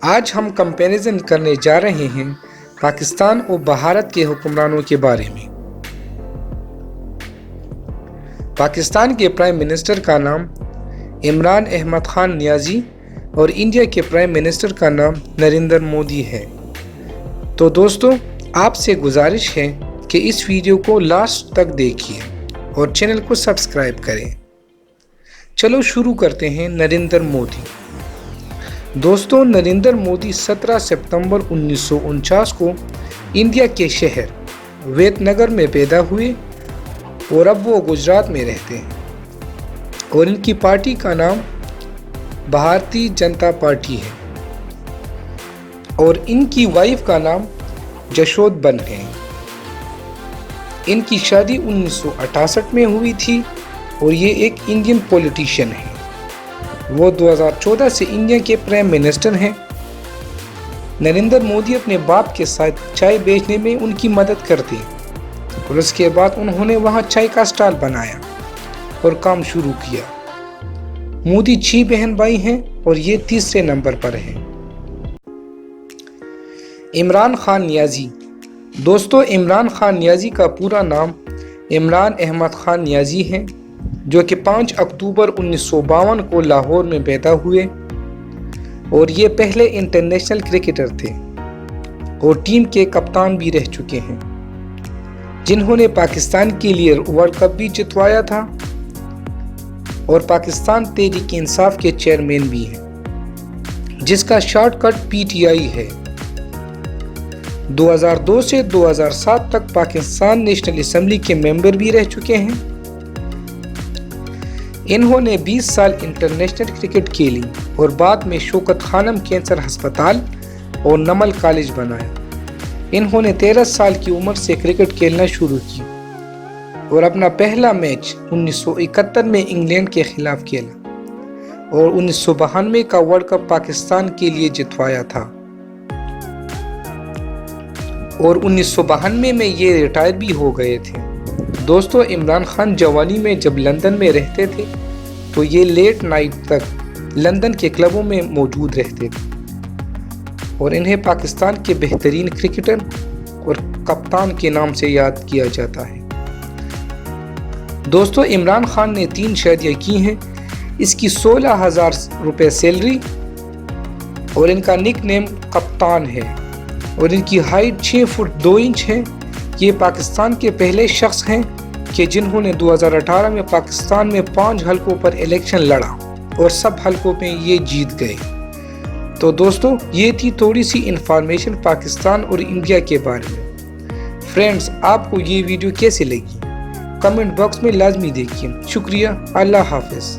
آج ہم کمپیریزن کرنے جا رہے ہیں پاکستان اور بھارت کے حکمرانوں کے بارے میں۔ پاکستان کے پرائم منسٹر کا نام عمران احمد خان نیازی اور انڈیا کے پرائم منسٹر کا نام نریندر مودی ہے۔ تو دوستو، آپ سے گزارش ہے کہ اس ویڈیو کو لاسٹ تک دیکھیے اور چینل کو سبسکرائب کریں۔ چلو شروع کرتے ہیں نریندر مودی۔ دوستو، نریندر مودی 17 ستمبر 1949 کو انڈیا کے شہر ویت نگر میں پیدا ہوئے اور اب وہ گجرات میں رہتے ہیں، اور ان کی پارٹی کا نام بھارتی جنتا پارٹی ہے، اور ان کی وائف کا نام جشود بن ہے۔ ان کی شادی 1968 میں ہوئی تھی اور یہ ایک انڈین پولیٹیشین ہے۔ وہ 2014 سے انڈیا کے پرائم منسٹر ہیں۔ نریندر مودی اپنے باپ کے ساتھ چائے بیچنے میں ان کی مدد کرتے اور اس کے بعد انہوں نے وہاں چائے کا سٹال بنایا اور کام شروع کیا۔ مودی 6 بہن بھائی ہیں اور یہ تیسرے نمبر پر ہیں۔ عمران خان نیازی۔ دوستو، عمران خان نیازی کا پورا نام عمران احمد خان نیازی ہے، جو کہ 5 اکتوبر 1952 کو لاہور میں پیدا ہوئے، اور یہ پہلے انٹرنیشنل کرکٹر تھے اور ٹیم کے کپتان بھی رہ چکے ہیں، جنہوں نے پاکستان کے لیے ورلڈ کپ بھی جتوایا تھا اور پاکستان تحریک انصاف کے چیئرمین بھی ہیں، جس کا شارٹ کٹ PTI ہے۔ 2002 سے 2007 تک پاکستان نیشنل اسمبلی کے ممبر بھی رہ چکے ہیں۔ انہوں نے 20 سال انٹرنیشنل کرکٹ کھیلی اور بعد میں شوکت خانم کینسر ہسپتال اور نمل کالج بنایا۔ انہوں نے 13 سال کی عمر سے کرکٹ کھیلنا شروع کی اور اپنا پہلا میچ 1971 میں انگلینڈ کے خلاف کھیلا اور 1992 کا ورلڈ کپ پاکستان کے لیے جتوایا تھا، اور 1992 میں یہ ریٹائر بھی ہو گئے تھے۔ دوستو، عمران خان جوانی میں جب لندن میں رہتے تھے تو یہ لیٹ نائٹ تک لندن کے کلبوں میں موجود رہتے تھے، اور انہیں پاکستان کے بہترین کرکٹر اور کپتان کے نام سے یاد کیا جاتا ہے۔ دوستو، عمران خان نے 3 شادیاں کی ہیں۔ اس کی 16,000 روپے سیلری اور ان کا نک نیم کپتان ہے، اور ان کی ہائٹ 6 فٹ 2 انچ ہے۔ یہ پاکستان کے پہلے شخص ہیں کہ جنہوں نے 2018 میں پاکستان میں 5 حلقوں پر الیکشن لڑا اور سب حلقوں میں یہ جیت گئے۔ تو دوستو، یہ تھی تھوڑی سی انفارمیشن پاکستان اور انڈیا کے بارے میں۔ فرینڈز، آپ کو یہ ویڈیو کیسے لگی؟ کمنٹ باکس میں لازمی دیکھیے۔ شکریہ، اللہ حافظ۔